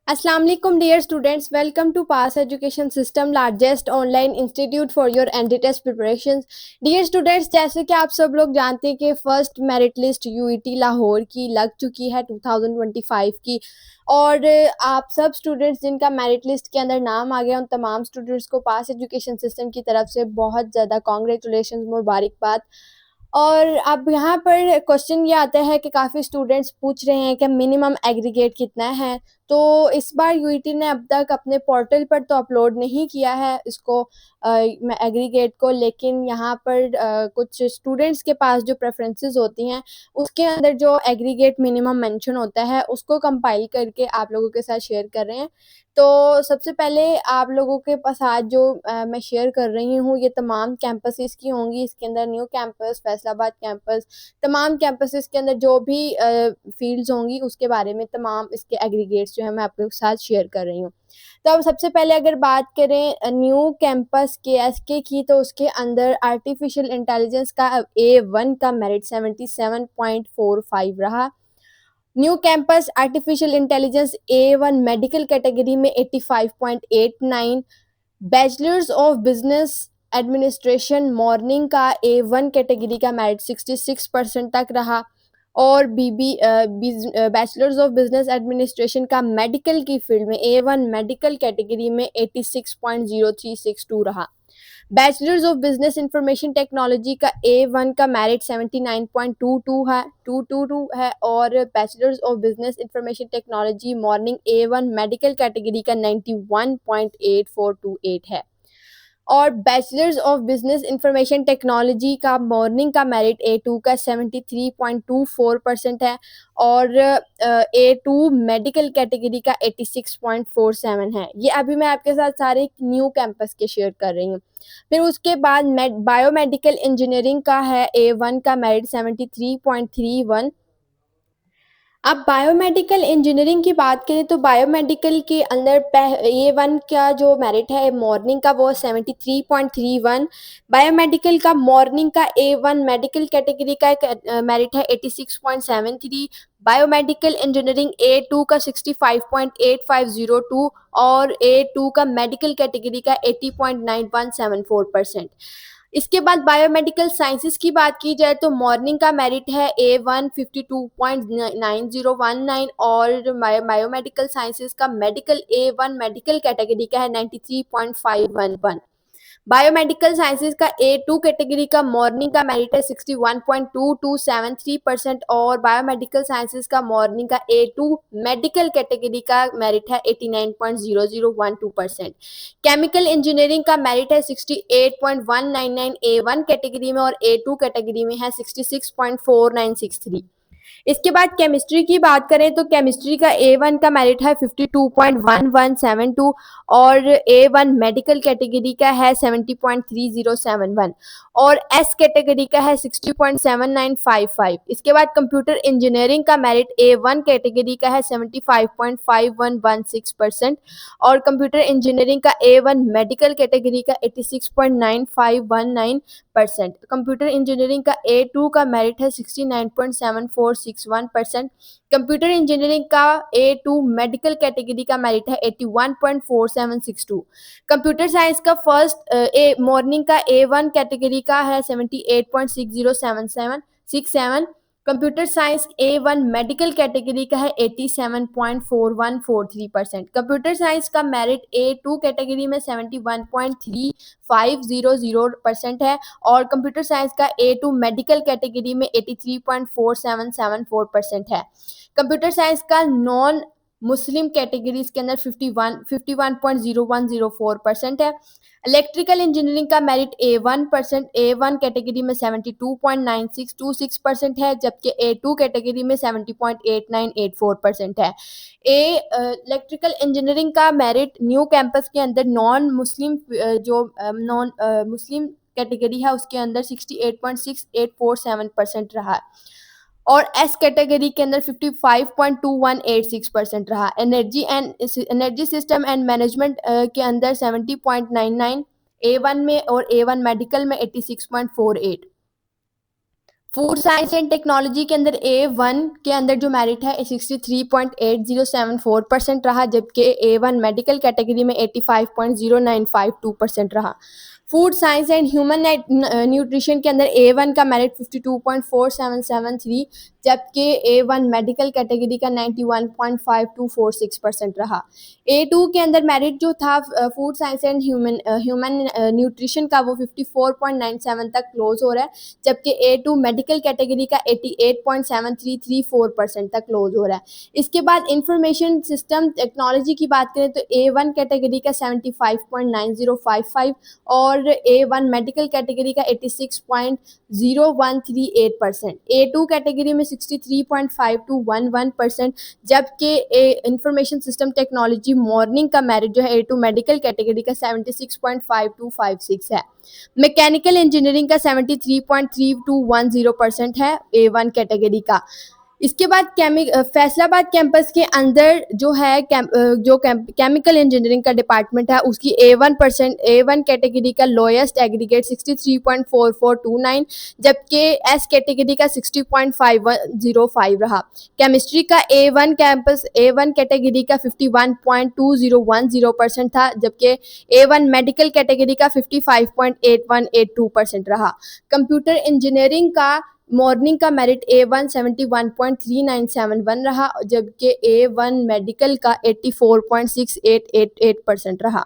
अस्सलाम वालेकुम dear students, welcome to pass education system largest online institute for your entry test preparations. Dear students, जैसे कि आप सब लोग जानते हैं कि first merit list UET Lahore की लग चुकी है 2025 की। और आप सब स्टूडेंट्स जिनका मेरिट लिस्ट के अंदर नाम आ गया, उन तमाम स्टूडेंट्स को पास एजुकेशन सिस्टम की तरफ से बहुत ज़्यादा कॉन्ग्रेचुलेशन, मुबारकबाद। और अब यहाँ पर क्वेश्चन ये आता है कि काफ़ी स्टूडेंट्स पूछ रहे हैं कि मिनिमम एग्रीगेट कितना है। तो इस बार यूईटी ने अब तक अपने पोर्टल पर तो अपलोड नहीं किया है इसको एग्रीगेट को, लेकिन यहाँ पर कुछ स्टूडेंट्स के पास जो प्रेफरेंसेस होती हैं उसके अंदर जो एग्रीगेट मिनिमम मेंशन होता है उसको कंपाइल करके आप लोगों के साथ शेयर कर रहे हैं। तो सबसे पहले आप लोगों के पास आज जो मैं शेयर कर रही हूँ ये तमाम कैंपसेस की होंगी। इसके अंदर न्यू कैंपस, फैसलाबाद कैंपस, तमाम कैंपसेस के अंदर जो भी फील्ड्स होंगी उसके बारे में तमाम इसके एग्रीगेट्स जो है मैं आप लोगों के साथ शेयर कर रही हूँ। तो अब सबसे पहले अगर बात करें न्यू कैंपस के एसके की, तो उसके अंदर आर्टिफिशियल इंटेलिजेंस का A1 का मेरिट 77.45 रहा। New campus artificial intelligence A1 medical category में 85.89। Bachelors of business administration morning का A1 कैटेगरी का मेरिट 66% तक रहा। और बैचलर्स ऑफ बिजनेस एडमिनिस्ट्रेशन का मेडिकल की फील्ड में A1 मेडिकल कैटेगरी में 86.0362 रहा। Bachelors of business information technology का A1 का मेरिट 79.22 है और bachelors of business information technology morning A1 medical category का 91.8428 है। और bachelors of business information technology का मॉर्निंग का मेरिट A2 का 73.24% है और A2 मेडिकल कैटेगरी का 86.47 है। ये अभी मैं आपके साथ सारे न्यू कैंपस के शेयर कर रही हूँ। फिर उसके बाद बायोमेडिकल इंजीनियरिंग का है A1 का मेरिट 73.31। अब बायोमेडिकल इंजीनियरिंग की बात करें तो बायोमेडिकल के अंदर A1 का जो मेरिट है मॉर्निंग का वो 73.31। बायोमेडिकल का मॉर्निंग का A1 मेडिकल कैटेगरी का मेरिट है 86.73। बायोमेडिकल इंजीनियरिंग A2 का 65.8502 और A2 का मेडिकल कैटेगरी का 80.9174%। इसके बाद बायोमेडिकल साइंसेस की बात की जाए तो मॉर्निंग का मेरिट है A1 52.9019 और बायोमेडिकल साइंसेस का मेडिकल A1 मेडिकल कैटेगरी का है 93.511। बायोमेडिकल साइंसेज का A2 कैटेगरी का मॉर्निंग का मेरिट है 61.2273% और बायोमेडिकल साइंसेज का मॉर्निंग का A2 मेडिकल कैटेगरी का मेरिट है 89.0012%। केमिकल इंजीनियरिंग का मेरिट है 68.199 A1 कैटेगरी में और A2 कैटेगरी में है 66.4963। इसके बाद केमिस्ट्री की बात करें तो केमिस्ट्री का A1 का मेरिट है 52.1172 और A1 मेडिकल कैटेगरी का है 70.3071 और एस कैटेगरी का है 60.7955। इसके बाद कंप्यूटर इंजीनियरिंग का मेरिट A1 कैटेगरी का है 75.5116% और कंप्यूटर इंजीनियरिंग का A1 मेडिकल कैटेगरी का 86.9519%। कंप्यूटर इंजीनियरिंग का A2 का मेरिट है 69.7461%। कंप्यूटर इंजीनियरिंग का A2 मेडिकल कैटेगरी का मेरिट है 81.4762। कंप्यूटर साइंस का फर्स्ट मॉर्निंग का A1 कैटेगरी का है 78.607767। Computer science A1 medical category का है 87.4143%। कंप्यूटर साइंस का मेरिट A2 कैटेगरी में 71.3500% है और कंप्यूटर साइंस का A2 मेडिकल कैटेगरी में 83.4774% है। कंप्यूटर साइंस का नॉन मुस्लिम कैटेगरीज के अंदर 51.0104% है। इलेक्ट्रिकल इंजीनियरिंग का मेरिट A1 कैटेगरी में 72.9626% है जबकि A2 कैटेगरी में 70.8984% है। इलेक्ट्रिकल इंजीनियरिंग का मेरिट न्यू कैंपस के अंदर नॉन मुस्लिम जो नॉन मुस्लिम कैटेगरी है उसके अंदर 68.6847% रहा और एस कैटेगरी के अंदर 55.2186% रहा। एनर्जी सिस्टम एंड मैनेजमेंट के अंदर 70.99 A1 में और A1 मेडिकल में 86.48। फूड साइंस एंड टेक्नोलॉजी के अंदर A1 के अंदर जो मेरिट है 63.8074% रहा, जबकि A1 मेडिकल कैटेगरी में 85.0952% रहा। Food science and human nutrition के अंदर A1 का मेरिट 52.4773, जबकि A1 मेडिकल कैटेगरी का 91.5246% रहा। A2 के अंदर मेरिट जो था food science and human nutrition का वो 54.97 तक क्लोज हो रहा है, जबकि A2 मेडिकल कैटेगरी का 88.7334% तक क्लोज हो रहा है। इसके बाद इंफॉर्मेशन सिस्टम टेक्नोलॉजी की बात करें तो A1 कैटेगरी का 75.9055 और A1 मेडिकल कैटेगरी का 86.0138%, A2 कैटेगरी में 63.5211%, जबकि इंफॉर्मेशन सिस्टम टेक्नोलॉजी मॉर्निंग का मेरिट जो है A2 मेडिकल कैटेगरी का 76.5256 है। मैकेनिकल इंजीनियरिंग का 73.3210% है A1 कैटेगरी का। इसके बाद फैसलाबाद कैंपस के अंदर जो है केमिकल इंजीनियरिंग का डिपार्टमेंट है, उसकी A1 कैटेगरी का लोएस्ट एग्रीगेट 63.4429, जबकि एस कैटेगरी का 60.5105 रहा। केमिस्ट्री का A1 कैटेगरी का 51.2010% था, जबकि A1 मेडिकल कैटेगरी का 55.8182% रहा। कंप्यूटर इंजीनियरिंग का मॉर्निंग का मेरिट A1 71.3971 रहा, जबकि A1 मेडिकल का 84.6888% रहा।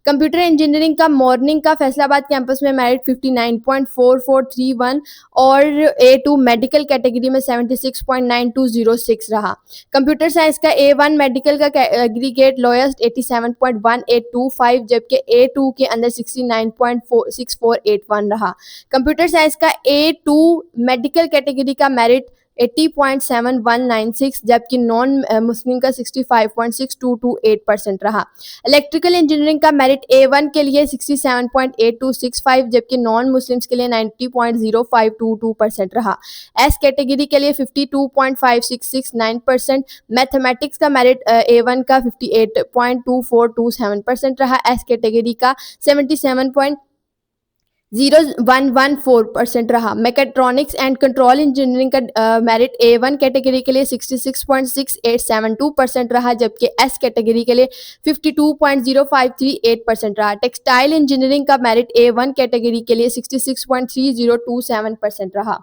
कंप्यूटर इंजीनियरिंग का मॉर्निंग का फैसलाबाद कैंपस में मेरिट 59.4431 और A2 मेडिकल कैटेगरी में 76.9206 रहा। कंप्यूटर साइंस का A1 मेडिकल का एग्रीगेट लोएस्ट 87.1825, जबकि A2 के अंदर 69.6481 रहा। कंप्यूटर साइंस का A2 मेडिकल कैटेगरी का मेरिट 80.7196, जबकि नॉन मुस्लिम का 65.6228% रहा। इलेक्ट्रिकल इंजीनियरिंग का मेरिट A1 के लिए 67.8265, जबकि नॉन मुस्लिम्स के लिए 90.0522% रहा। एस कैटेगरी के लिए 52.5669%। मैथमेटिक्स का मेरिट A1 का 58.2427% रहा, एस कैटेगरी का 77.0114% रहा। मैकेट्रॉनिक्स एंड कंट्रोल इंजीनियरिंग का मेरिट A1 कैटेगरी के लिए 66.6872% रहा, जबकि एस कैटेगरी के लिए 52.0538% रहा। टेक्सटाइल इंजीनियरिंग का मेरिट A1 कैटेगरी के लिए 66.3027% रहा।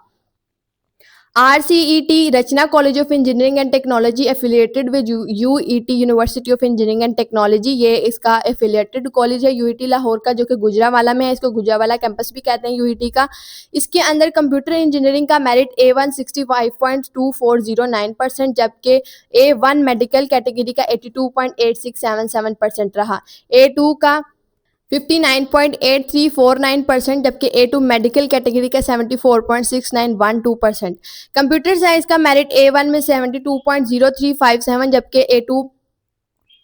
RCET Rachna college of engineering and technology affiliated with UET university of engineering and technology, ये इसका एफिलिएटेड कॉलेज है UET लाहौर का, जो कि गुजरावाला में है। इसको गुजरावाला कैंपस भी कहते हैं UET का। इसके अंदर कंप्यूटर इंजीनियरिंग का मेरिट A1 65.2409%, जबकि A1 मेडिकल कैटेगरी का 82.8677% रहा। A2 का 59.8349%, जबकि A2 मेडिकल कैटेगरी का 74.6912%। कंप्यूटर साइंस का मेरिट A1 में 72.0357, जबकि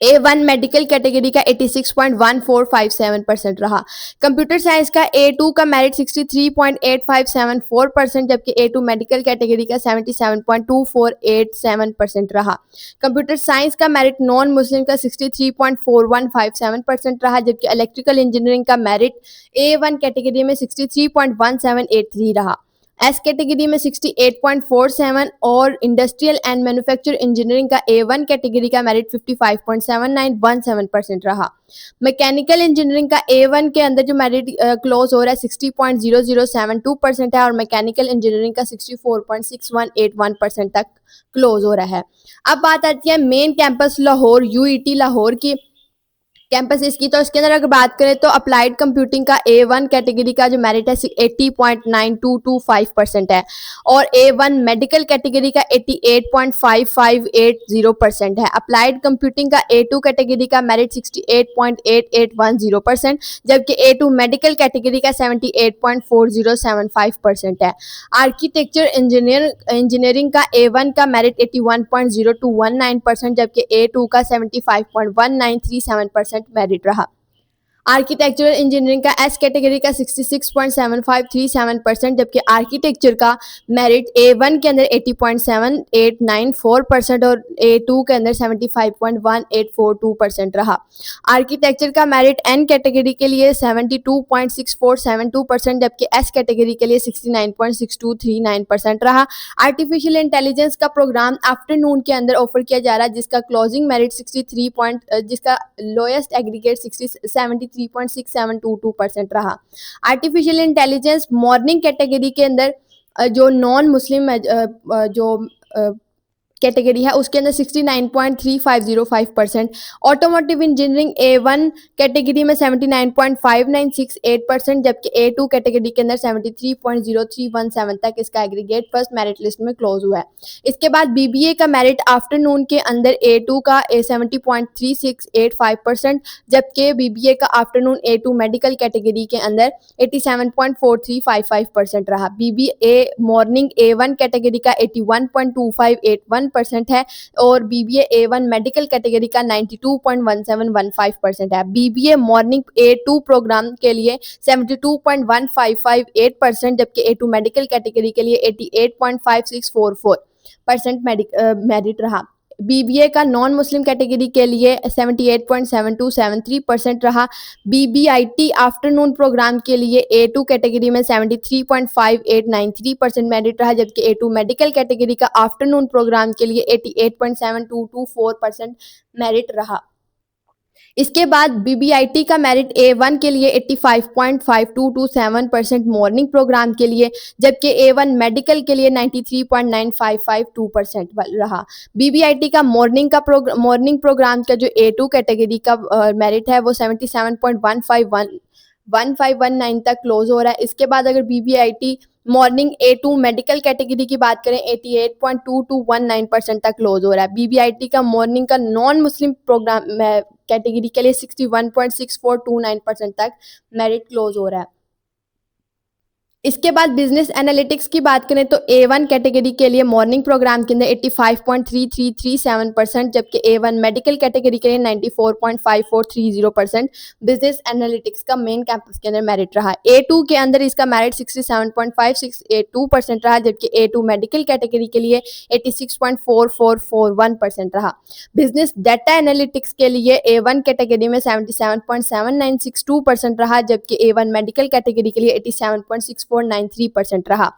A1 मेडिकल कैटेगरी का 86.1457% रहा। कंप्यूटर साइंस का A2 का मेरिट 63.8574%, जबकि A2 मेडिकल कैटेगरी का 77.2487% रहा। कंप्यूटर साइंस का मेरिट नॉन मुस्लिम का 63.4157% रहा, जबकि इलेक्ट्रिकल इंजीनियरिंग का मेरिट A1 कैटेगरी में 63.1783 रहा। एस कैटेगरी में 68.47 और इंडस्ट्रियल एंड मैन्युफैक्चर इंजीनियरिंग का A1 कैटेगरी का मेरिट 55.7917% रहा। मैकेनिकल इंजीनियरिंग का A1 के अंदर जो मेरिट क्लोज हो रहा है 60.0072% है और मैकेनिकल इंजीनियरिंग का 64.6181% तक क्लोज हो रहा है। अब बात आती है main campus Lahore UET Lahore की कैंपस इसकी, तो इसके अंदर अगर बात करें तो अप्लाइड कंप्यूटिंग का A1 कैटेगरी का जो मेरिट है 80.9225% है और A1 मेडिकल कैटेगरी का 88.5580% है। अप्लाइड कंप्यूटिंग का A2 कैटेगरी का मेरिट 68.8810%, जबकि A2 मेडिकल कैटेगरी का 78.4075% है। आर्किटेक्चर इंजीनियरिंग का A1 का मेरिट 81.0219%, जबकि A2 का 75.1937% मेरिट रहा। आर्किटेक्चरल इंजीनियरिंग का एस कैटेगरी का 66.7537%, जबकि आर्किटेक्चर का मेरिट A1 के अंदर 80.7894% और A2 के अंदर 75.1842% रहा। आर्किटेक्चर का मेरिट एन कैटेगरी के लिए 72.6472%, जबकि एस कैटेगरी के लिए 69.6239% रहा। आर्टिफिशियल इंटेलिजेंस का प्रोग्राम आफ्टरनून के अंदर ऑफर किया जा रहा है, जिसका क्लोजिंग मेरिट 63 जिसका लोएस्ट एग्रीगेट 73.6722% रहा। आर्टिफिशियल इंटेलिजेंस मॉर्निंग कैटेगरी के अंदर जो नॉन मुस्लिम जो कैटेगरी है उसके अंदर 69.3505%। ऑटोमोटिव इंजीनियरिंग A1 कैटेगरी में 79.5968%, जबकि A2 कैटेगरी के अंदर 73.0317 तक इसका एग्रीगेट फर्स्ट मेरिट लिस्ट में क्लोज हुआ है। इसके बाद BBA का मेरिट आफ्टरनून के अंदर A2 का 70.3685%, जबकि BBA का आफ्टरनून A2 मेडिकल कैटेगरी के अंदर 87.4355% रहा। BBA मॉर्निंग A1 कैटेगरी का 81.2581% है और BBA A1 मेडिकल कैटेगरी का 92.1715% है। BBA मॉर्निंग A2 प्रोग्राम के लिए 72.1558%, जबकि A2 मेडिकल कैटेगरी के लिए 88.5644% मेरिट रहा। BBA का नॉन मुस्लिम कैटेगरी के लिए 78.7273% रहा। BBIT आफ्टरनून प्रोग्राम के लिए A2 कैटेगरी में 73.5893% मेरिट रहा, जबकि A2 मेडिकल कैटेगरी का आफ्टरनून प्रोग्राम के लिए 88.7224% मेरिट रहा। इसके बाद BBIT का मेरिट A1 के लिए 85.5227% मॉर्निंग प्रोग्राम के लिए, जबकि A1 मेडिकल के लिए 93.9552% रहा। BBIT का मॉर्निंग प्रोग्राम का जो A2 कैटेगरी का मेरिट है वो 77.1519 तक क्लोज हो रहा है। इसके बाद अगर BBIT morning A2 medical category की बात करें 88.2219% तक क्लोज हो रहा है। BBIT का मॉर्निंग का नॉन मुस्लिम प्रोग्राम कैटेगरी के लिए 61.6429% तक मेरिट क्लोज हो रहा है। इसके बाद बिजनेस एनालिटिक्स की बात करें तो A1 कैटेगरी के लिए मॉर्निंग प्रोग्राम के अंदर 85.3337%, जबकि A1 मेडिकल कैटेगरी के लिए 94.5430% बिजनेस एनालिटिक्स का मेन कैंपस के अंदर मेरिट रहा। A2 के अंदर इसका मेरिट 67.5682% रहा, जबकि A2 मेडिकल कैटेगरी के लिए 86.4441% रहा। बिजनेस डाटा एनालिटिक्स के लिए A1 कैटेगरी में 77.7962% रहा, जबकि A1 मेडिकल कैटेगरी के लिए 87.6493% रहा।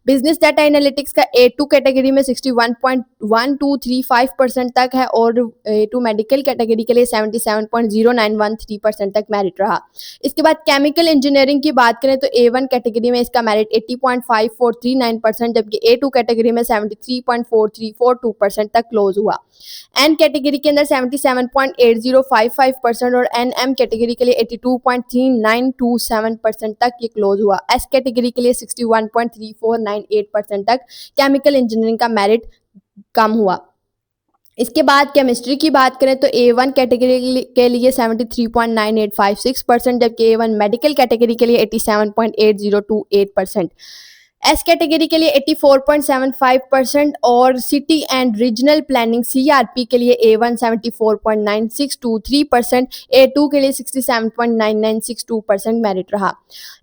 बिजनेस डाटा एनालिटिक्स का A2 कैटेगरी में 61.1235% तक है और A2 मेडिकल कैटेगरी के लिए 77.0913% तक मेरिट रहा। इसके बाद केमिकल इंजीनियरिंग की बात करें तो A1 कैटेगरी में इसका मेरिट 80.5439%, जबकि A2 कैटेगरी में 73.4342% तक क्लोज हुआ। एन कैटेगरी के अंदर 77.8055% और NM कैटेगरी के लिए 82.3927% तक ये क्लोज हुआ। एस कैटेगरी के लिए 61.3498% तक केमिकल इंजीनियरिंग का मेरिट कम हुआ। इसके बाद केमिस्ट्री की बात करें तो A1 कैटेगरी के लिए 73.9856%, जबकि A1 मेडिकल कैटेगरी के लिए 87.8028%। एस कैटेगरी के लिए 84.75% और city and regional planning CRP के लिए A1 74.9623%, A2 के लिए 67.9962% मेरिट रहा।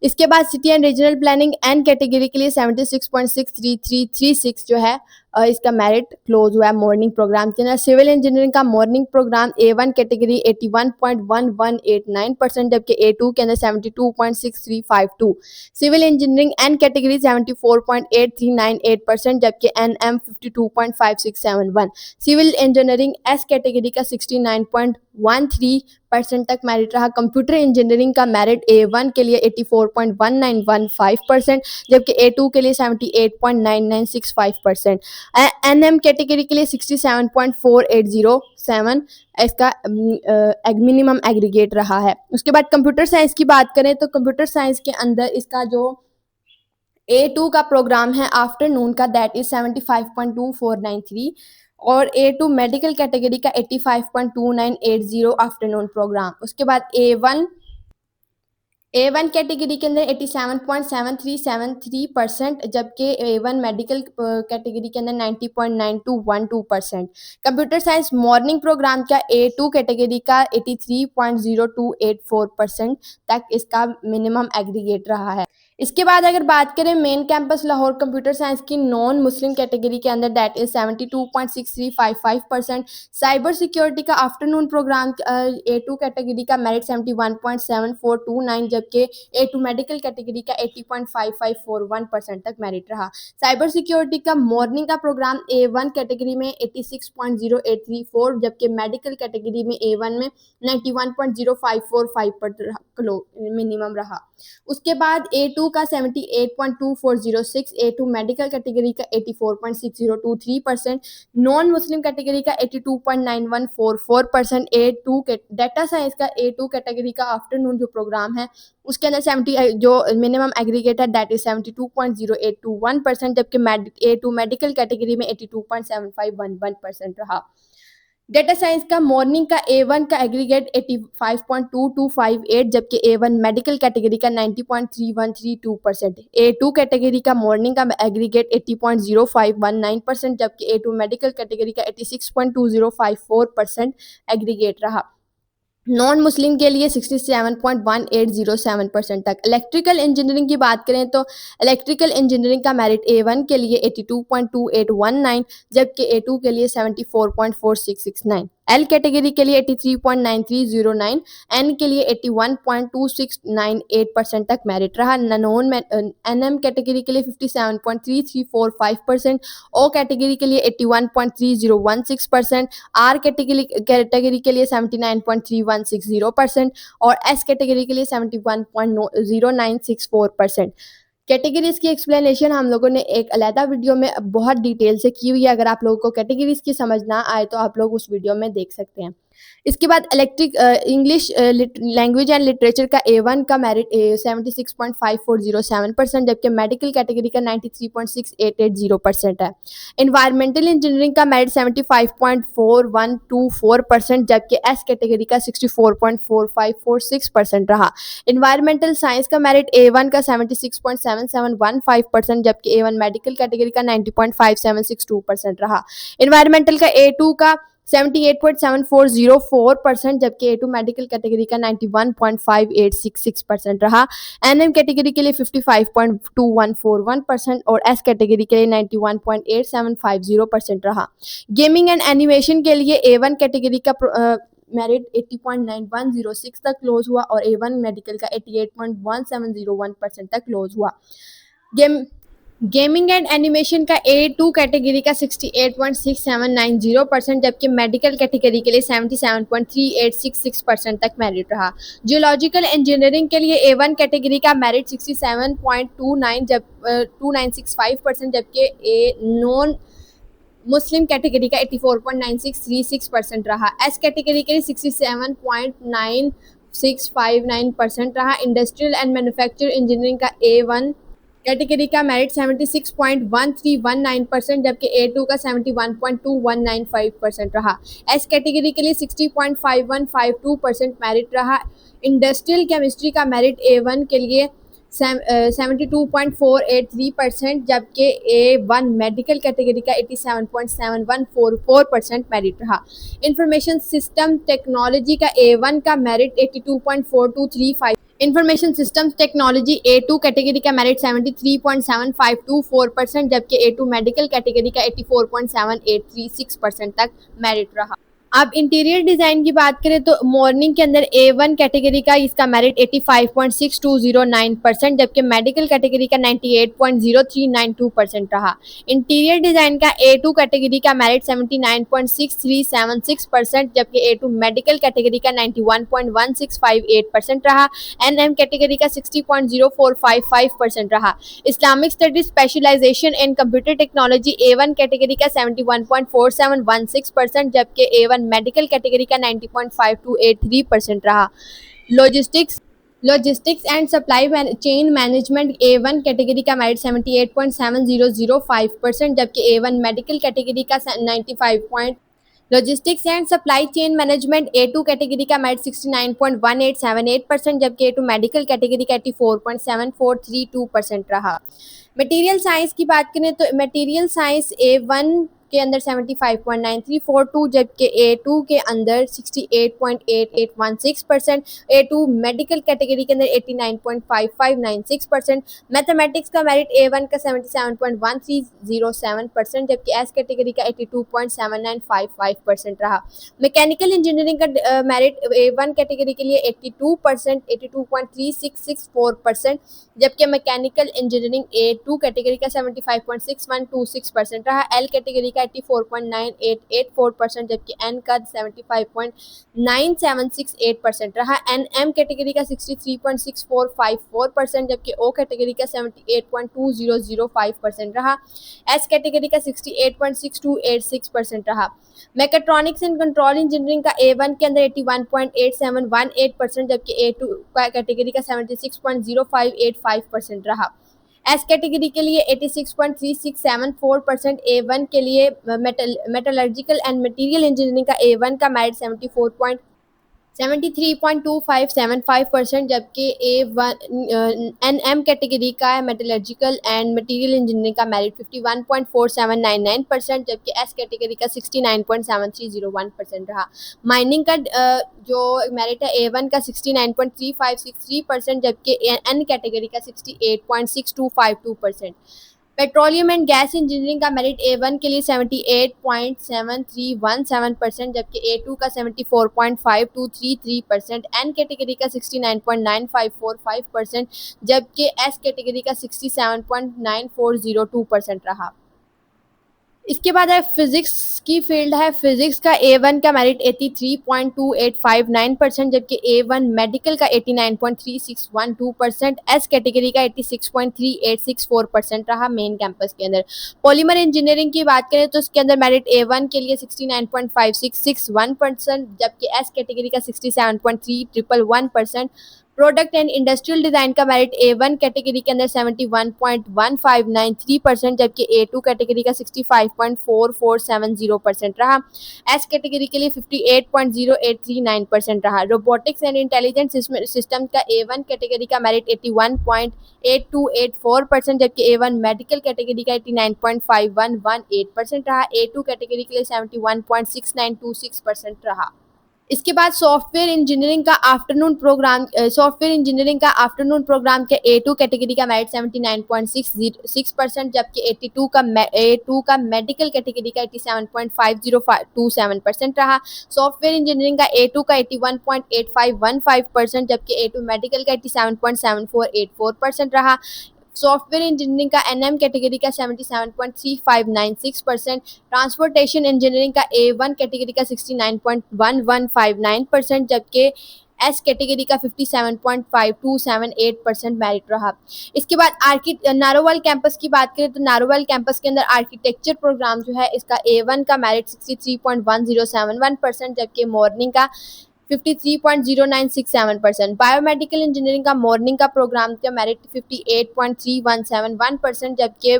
इसके बाद city and regional planning N category के लिए 76.63336 जो है इसका मेरिट क्लोज हुआ है मॉर्निंग प्रोग्राम के अंदर। सिविल इंजीनियरिंग का मॉर्निंग प्रोग्राम A1 कैटेगरी 81.1189%, जबकि A2 के अंदर 72.6352। सिविल इंजीनियरिंग एन कैटेगरी 74.8398%, जबकि NM 52.5671। Civil engineering S category का 69.13% तक मेरिट रहा। कंप्यूटर इंजीनियरिंग का मेरिट A1 के लिए 84.1915%, जबकि A2 के लिए 78.9965%। NM कैटेगरी के लिए 67.4807 इसका मिनिमम एग्रीगेट रहा है। उसके बाद कंप्यूटर साइंस की बात करें तो कंप्यूटर साइंस के अंदर इसका जो A2 का प्रोग्राम है आफ्टरनून का दैट इज 75.2493 और A2 मेडिकल कैटेगरी का 85.2980 आफ्टरनून प्रोग्राम। उसके बाद A1 A1 कैटेगरी के अंदर 87.7373%, जबकि A1 मेडिकल कैटेगरी के अंदर 90.9212%। कंप्यूटर साइंस मॉर्निंग प्रोग्राम का A2 कैटेगरी का 83.0284% तक इसका मिनिमम एग्रीगेट रहा है। इसके बाद अगर बात करें main campus Lahore computer science की नॉन मुस्लिम कैटेगरी के अंदर, दैट इज 72.6355%। साइबर सिक्योरिटी का आफ्टरनून प्रोग्राम A2 कैटेगरी का मेरिट 71.7429, जबकि A2 मेडिकल कैटेगरी का 80.5541% तक मेरिट रहा। साइबर सिक्योरिटी का मॉर्निंग का प्रोग्राम A1 कैटेगरी में 86.0834, जबकि मेडिकल कैटेगरी में A1 में 91.0545 पर मिनिमम रहा। उसके बाद A2 का 78.2406, A2 मेडिकल कैटेगरी का 84.6023%, नॉन मुस्लिम कैटेगरी का 82.9144%, A2 के डाटा साइंस का A2 कैटेगरी का आफ्टरनून जो प्रोग्राम है उसके अंदर 70 जो मिनिमम एग्रीगेट है दैट इज 72.0821%, जबकि A2 मेडिकल कैटेगरी में 82.7511% रहा। डेटा साइंस का मॉर्निंग का A1 का एग्रीगेट 85.2258, जबकि A1 मेडिकल कैटेगरी का 90.3132%। A2 कैटेगरी का मॉर्निंग का एग्रीगेट 80.0519%, जबकि A2 मेडिकल कैटेगरी का 86.2054% एग्रीगेट रहा। नॉन मुस्लिम के लिए 67.1807% तक। इलेक्ट्रिकल इंजीनियरिंग की बात करें तो इलेक्ट्रिकल इंजीनियरिंग का मेरिट A1 के लिए 82.2819, जबकि A2 के लिए 74.4669। एल कैटेगरी के लिए 83.9309, एन के लिए 81.2698% तक मेरिट रहा। नॉन एनएम कैटेगरी के लिए 57.3345%, ओ कैटेगरी के लिए 81.3016%, आर कैटेगरी के लिए 79.3160% और एस कैटेगरी के लिए 71.0964%। कैटेगरीज की एक्सप्लेनेशन हम लोगों ने एक अलहदा वीडियो में बहुत डिटेल से की हुई है। अगर आप लोगों को कैटेगरीज की समझ ना आए तो आप लोग उस वीडियो में देख सकते हैं। इसके बाद इंग्लिश लैंग्वेज एंड लिटरेचर का A1 का मेरिट 76.5407%, जबकि मेडिकल कैटेगरी का 93.6880% है। इन्वायरमेंटल इंजीनियरिंग का मेरिट 75.4124%, जबकि एस कैटेगरी का 64.4546% रहा। इन्वायरमेंटल साइंस का मेरिट A1 का 76.7715%, जबकि A1 मेडिकल कैटेगरी का 90.5762% रहा। इन्वायरमेंटल का A2 का 78.7404%, जबकि A2 मेडिकल कैटेगरी का 91.5866% रहा। एनएम कैटेगरी के लिए 55.2141% और एस कैटेगरी के लिए 91.8750% रहा। गेमिंग एंड एनिमेशन के लिए A1 कैटेगरी का मेरिट 80.9106 तक क्लोज हुआ और A1 मेडिकल का 88.1701% तक क्लोज हुआ। गेमिंग एंड एनिमेशन का A2 कैटेगरी का 68.6790%, जबकि मेडिकल कैटेगरी के लिए 77.3866% तक मेरिट रहा। जियोलॉजिकल इंजीनियरिंग के लिए A1 कैटेगरी का मेरिट 67.2965%, जबकि नॉन मुस्लिम कैटेगरी का 84.9636% रहा। एस कैटेगरी के लिए 67.9659% रहा। इंडस्ट्रियल एंड मैन्युफैक्चर इंजीनियरिंग का A1 कैटेगरी का मेरिट 76.1319%, जबकि A2 का 71.2195% रहा। एस कैटेगरी के लिए 60.5152% मेरिट रहा। इंडस्ट्रियल केमिस्ट्री का मेरिट A1 के लिए 72.483%, जबकि A1 मेडिकल कैटेगरी का 87.7144% मेरिट रहा। इंफॉर्मेशन सिस्टम टेक्नोलॉजी का A1 का merit 82.4235, information systems technology A2 category का मेरिट 73.7524%, जबकि A2 मेडिकल कैटेगरी का 84.7836% तक मेरिट रहा। अब इंटीरियर डिज़ाइन की बात करें तो मॉर्निंग के अंदर A1 कैटेगरी का इसका मेरिट 85.6209%, जबकि मेडिकल कैटेगरी का 98.0392% रहा। इंटीरियर डिज़ाइन का A2 कैटेगरी का मेरिट 79.6376%, जबकि A2 मेडिकल कैटेगरी का 91.1658% रहा। एनएम कैटेगरी का 60.0455% रहा। Islamic studies specialization in computer technology A1 category का 71.4716%, जबकि A1 मेडिकल कैटेगरी का 90.5283% रहा। Logistics and supply chain management A1 category का मेरिट 78.7005%, जबकि A1 मेडिकल कैटेगरी का 95. Logistics and supply chain management A2 category का मेरिट 69.1878%, जबकि A2 मेडिकल कैटेगरी का 84.7432% रहा। मटेरियल साइंस की बात करें तो मटेरियल साइंस A1 के अंदर 75.9342, जबकि A2 के अंदर 68.8816%, A2 मेडिकल कैटेगरी के अंदर 89.5596%। मैथमेटिक्स का मेरिट A1 का 77.1307%, जबकि एस कैटेगरी का 82.7955% रहा। मैकेनिकल इंजीनियरिंग का मेरिट A1 कैटेगरी के लिए 82%, 82.3664%, जबकि मैकेनिकल इंजीनियरिंग A2 कैटेगरी का 75.6126% रहा। एल कैटेगरी का 84.9884%, जबकि एन का 75.9768% रहा। एम कैटेगरी का 63.6454%, जबकि ओ कैटेगरी का 78.2005% रहा। एस कैटेगरी का 68.6286% रहा। मैकेट्रॉनिक्स एंड कंट्रोल इंजीनियरिंग का A1 के अंदर 81.8718%, जबकि A2 का कैटेगरी का 76.0585% रहा। एस कैटेगरी के लिए 86.3674%, A1 के लिए मेटलर्जिकल एंड मटेरियल इंजीनियरिंग का A1 का मेरिट 73.2575%, जबकि एम कैटेगरी का मेटलर्जिकल एंड मटेरियल इंजीनियरिंग का मेरिट 51.4799%, जबकि एस कैटेगरी का 69.7301% रहा। माइनिंग का जो मेरिट है A1 का 69.3563%, जबकि एन कैटेगरी का 68.6252%। पेट्रोलियम एंड गैस इंजीनियरिंग का मेरिट A1 के लिए 78.7317%, जबकि A2 का 74.5233%, एन कैटेगरी का 69.9545%, जबकि एस कैटेगरी का 67.9402% रहा। इसके बाद है फिजिक्स की फील्ड है। फिजिक्स का A1 का मेरिट 83.2859%, जबकि A1 मेडिकल का 89.3612%, एस कैटेगरी का 86.3864% रहा मेन कैंपस के अंदर। पॉलीमर इंजीनियरिंग की बात करें तो इसके अंदर मेरिट A1 के लिए 69.5661%, जबकि एस कैटेगरी का 67.3111%। प्रोडक्ट एंड इंडस्ट्रियल डिजाइन का मेरिट A1 कैटेगरी के अंदर 71.1593%, जबकि A2 कैटेगरी का 65.4470% रहा। एस कैटेगरी के लिए 58.0839% रहा। रोबोटिक्स एंड इंटेलिजेंट सिस्टम का A1 कैटेगरी का मेरिट 81.8284%, जबकि A1 मेडिकल कैटेगरी का 89.5118% रहा। A2 कैटेगरी के लिए 71.6926% रहा। इसके बाद सॉफ्टवेयर इंजीनियरिंग का आफ्टरनून प्रोग्राम के A2 कैटेगरी का मेरिट 79.606%, जबकि A2 का मेडिकल कैटेगरी का 87.5027% रहा। सॉफ्टवेयर इंजीनियरिंग का A2 का 81.8515%, जबकि A2 मेडिकल का 87.7484% रहा। सॉफ्टवेयर इंजीनियरिंग का एनएम कैटेगरी का 77.3596%, ट्रांसपोर्टेशन इंजीनियरिंग का A1 कैटेगरी का 69.1159%, जबकि एस कैटेगरी का 57.5278% मेरिट रहा। इसके बाद नारोवाल कैंपस की बात करें तो नारोवाल कैंपस के अंदर आर्किटेक्चर प्रोग्राम जो है इसका A1 का मेरिट 63.1071%, जबकि मॉर्निंग का 53.0967%। बायोमेडिकल इंजीनियरिंग का मॉर्निंग का प्रोग्राम का मेरिट 58.3171%, जबकि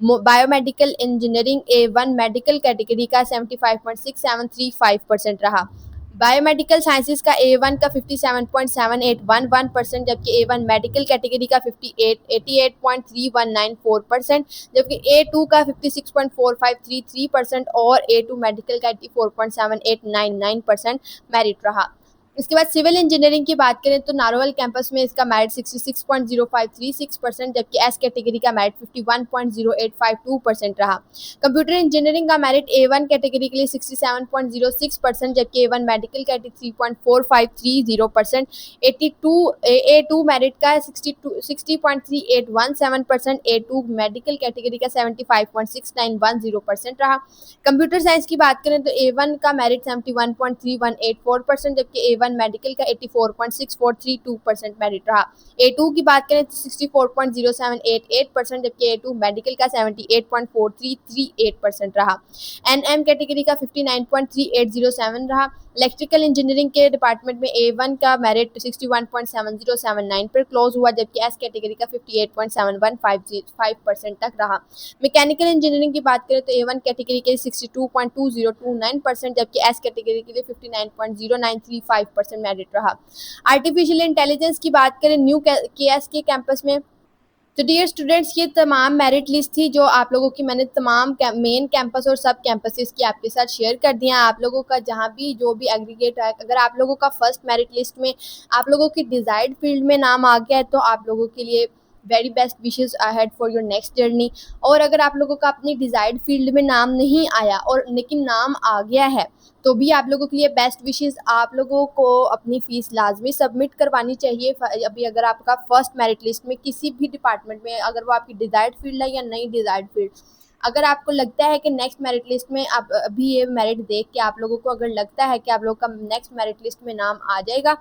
biomedical engineering A1 medical category का 75.6735% रहा। बायोमेडिकल साइंसेज का A1 का 57.7811%, जबकि A1 मेडिकल कैटेगरी का 88.3194%, जबकि A2 का 56.4533% और A2 मेडिकल का 84.7899% मेरिट रहा। इसके बाद सिविल इंजीनियरिंग की बात करें तो नारोवल कैंपस में इसका मेरिट 66.0536%, जबकि एस कैटेगरी का मेरिट 51.0852% रहा। कंप्यूटर इंजीनियरिंग का मेरिट A1 कैटेगरी के लिए 67.06%, जबकि A1 मेडिकल का 83.4530%, A2 मेरिट का 60.3817%, A2 मेडिकल कैटेगरी का 75.6910% रहा। कंप्यूटर साइंस की बात करें तो A1 का मेरिट 71.3184%, जबकि A1 A1 मेडिकल का 84.6432% मेरिट रहा। A2 की बात करें तो 64.0788%, जबकि A2 मेडिकल का 78.4338% रहा। NM कैटेगरी का 59.3807 रहा। इलेक्ट्रिकल इंजीनियरिंग के डिपार्टमेंट में A1 का मेरिट 61.7079 पर क्लोज हुआ, जबकि एस कैटेगरी का 58.7155% तक रहा। मैकेनिकल इंजीनियरिंग की बात करें तो A1 कैटेगरी के 62.2029%, जबकि एस कैटेगरी के लिए 59.0935% मेरिट रहा। आर्टिफिशियल इंटेलिजेंस की बात करें न्यू KS के कैंपस में, तो डियर स्टूडेंट्स ये तमाम मेरिट लिस्ट थी जो आप लोगों की मैंने तमाम मेन कैंपस और सब कैंपसेस की आपके साथ शेयर कर दिया। आप लोगों का जहाँ भी जो भी एग्रीगेट है, अगर आप लोगों का फर्स्ट मेरिट लिस्ट में आप लोगों की डिज़ायर्ड फील्ड में नाम आ गया है तो आप लोगों के लिए very best wishes ahead for your next journey. और अगर आप लोगों का अपनी डिज़ायर्ड फील्ड में नाम नहीं आया और लेकिन नाम आ गया है तो भी आप लोगों के लिए बेस्ट विशेस। आप लोगों को अपनी फ़ीस लाजमी सबमिट करवानी चाहिए। अभी अगर आपका फर्स्ट मेरिट लिस्ट में किसी भी डिपार्टमेंट में अगर वो आपकी डिज़ायर्ड फील्ड है या नहीं डिज़ायर्ड फील्ड, अगर आपको लगता है कि नेक्स्ट मेरिट लिस्ट में आप अभी ये मेरिट देख के आप लोगों को अगर लगता है कि आप लोगों का नेक्स्ट मेरिट लिस्ट में नाम आ जाएगा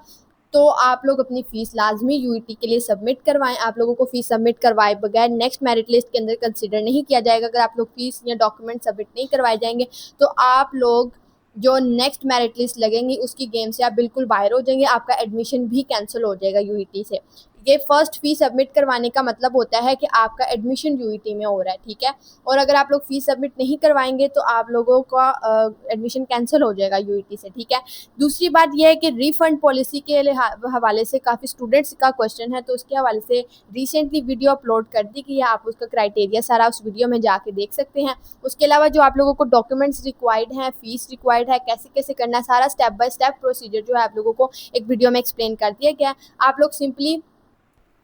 तो आप लोग अपनी फ़ीस लाजमी यूईटी के लिए सबमिट करवाएं। आप लोगों को फ़ीस सबमिट करवाए बगैर नेक्स्ट मेरिट लिस्ट के अंदर कंसिडर नहीं किया जाएगा। अगर आप लोग फ़ीस या डॉक्यूमेंट सबमिट नहीं करवाए जाएंगे तो आप लोग जो नेक्स्ट मेरिट लिस्ट लगेंगी उसकी गेम से आप बिल्कुल बाहर हो जाएंगे, आपका एडमिशन भी कैंसिल हो जाएगा यूईटी से। ये फर्स्ट फ़ी सबमिट करवाने का मतलब होता है कि आपका एडमिशन यूईटी में हो रहा है, ठीक है। और अगर आप लोग फ़ीस सबमिट नहीं करवाएंगे तो आप लोगों का एडमिशन कैंसिल हो जाएगा यूईटी से, ठीक है। दूसरी बात यह है कि रिफ़ंड पॉलिसी के हवाले से काफ़ी स्टूडेंट्स का क्वेश्चन है, तो उसके हवाले से रिसेंटली वीडियो अपलोड कर दी गई है। आप उसका क्राइटेरिया सारा उस वीडियो में जाके देख सकते हैं। उसके अलावा जो आप लोगों को डॉक्यूमेंट्स रिक्वायर्ड हैं, फ़ीस रिक्वायर्ड है, कैसे कैसे करना है, सारा स्टेप बाय स्टेप प्रोसीजर जो है आप लोगों को एक वीडियो में एक्सप्लेन कर दिया गया है। आप लोग सिंपली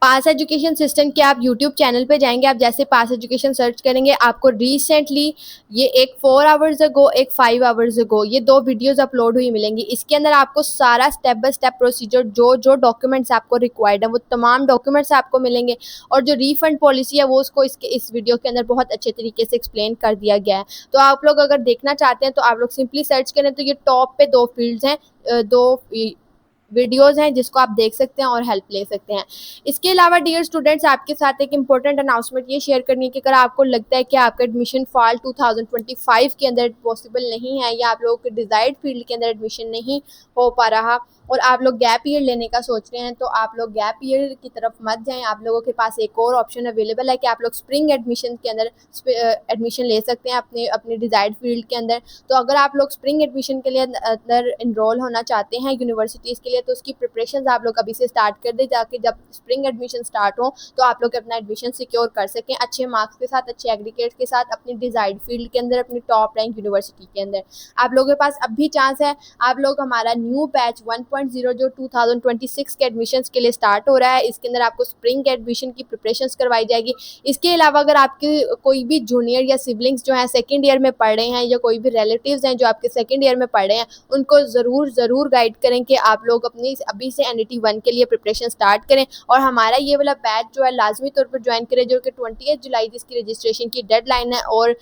पास एजुकेशन सिस्टम के आप यूट्यूब चैनल पे जाएंगे, आप जैसे पास एजुकेशन सर्च करेंगे आपको रिसेंटली ये एक 4 आवर्स अगो एक 5 आवर्स अगो ये 2 वीडियोस अपलोड हुई मिलेंगी। इसके अंदर आपको सारा स्टेप बाय स्टेप प्रोसीजर जो जो डॉक्यूमेंट्स आपको रिक्वायर्ड है वो तमाम डॉक्यूमेंट्स आपको मिलेंगे, और जो रिफंड पॉलिसी है वो उसको इस वीडियो के अंदर बहुत अच्छे तरीके से एक्सप्लेन कर दिया गया है। तो आप लोग अगर देखना चाहते हैं तो आप लोग सिंपली सर्च करें, तो ये टॉप पे 2 फील्ड्स हैं, 2 वीडियोज़ हैं जिसको आप देख सकते हैं और हेल्प ले सकते हैं। इसके अलावा डियर स्टूडेंट्स आपके साथ एक इम्पोर्टेंट अनाउंसमेंट ये शेयर करनी है कि अगर आपको लगता है कि आपका एडमिशन फॉल 2025 के अंदर पॉसिबल नहीं है या आप लोगों के डिज़ायर्ड फील्ड के अंदर एडमिशन नहीं हो पा रहा और आप लोग गैप ईयर लेने का सोच रहे हैं, तो आप लोग गैप ईयर की तरफ मत जाएं। आप लोगों के पास एक और ऑप्शन अवेलेबल है कि आप लोग स्प्रिंग एडमिशन के अंदर एडमिशन ले सकते हैं अपने डिज़ायर्ड फील्ड के अंदर। तो अगर आप लोग स्प्रिंग एडमिशन के लिए अंदर इनरोल होना चाहते हैं यूनिवर्सिटीज़ के लिए, तो उसकी प्रिपरेशन आप लोग अभी से स्टार्ट कर दें ताकि जब स्प्रिंग एडमिशन स्टार्ट हो तो आप लोग अपना एडमिशन सिक्योर कर सकें अच्छे मार्क्स के साथ, अच्छे एग्रीगेट के साथ, अपनी डिज़ायर्ड फील्ड के अंदर, अपनी टॉप रैंक यूनिवर्सिटी के अंदर। आप लोगों के पास अब भी चांस है। आप लोग हमारा न्यू बैच 1.0 जो 2026 के एडमिशन्स के लिए स्टार्ट हो रहा है, इसके अंदर आपको स्प्रिंग एडमिशन की प्रिपरेशंस करवाई जाएगी। इसके अलावा अगर आपके कोई भी जूनियर या सिबलिंग्स जो हैं सेकेंड ईयर में पढ़ रहे हैं या कोई भी रिलेटिव्स हैं जो आपके सेकेंड ईयर में पढ़ रहे हैं, उनको ज़रूर गाइड करें कि आप लोग अपनी अभी से NET 1 के लिए प्रिपरेशन स्टार्ट करें और हमारा ये वाला बैच जो है लाजमी तौर पर ज्वाइन करें, जो कि 28 जुलाई जिसकी रजिस्ट्रेशन की डेडलाइन है और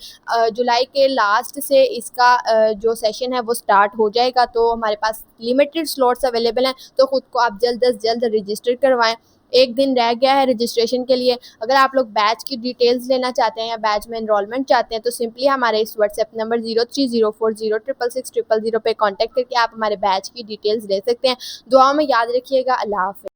जुलाई के लास्ट से इसका जो सेशन है वो स्टार्ट हो जाएगा। तो हमारे पास लिमिटेड स्लॉट्स अवेलेबल हैं, तो ख़ुद को आप जल्द अज जल्द रजिस्टर करवाएं। एक दिन रह गया है रजिस्ट्रेशन के लिए। अगर आप लोग बैच की डिटेल्स लेना चाहते हैं या बैच में एनरोलमेंट चाहते हैं तो सिंपली हमारे इस व्हाट्सएप नंबर 0304066600 पे कांटेक्ट करके आप हमारे बैच की डिटेल्स ले सकते हैं। दुआओं में याद रखिएगा। अल्लाह हाफ़िज़।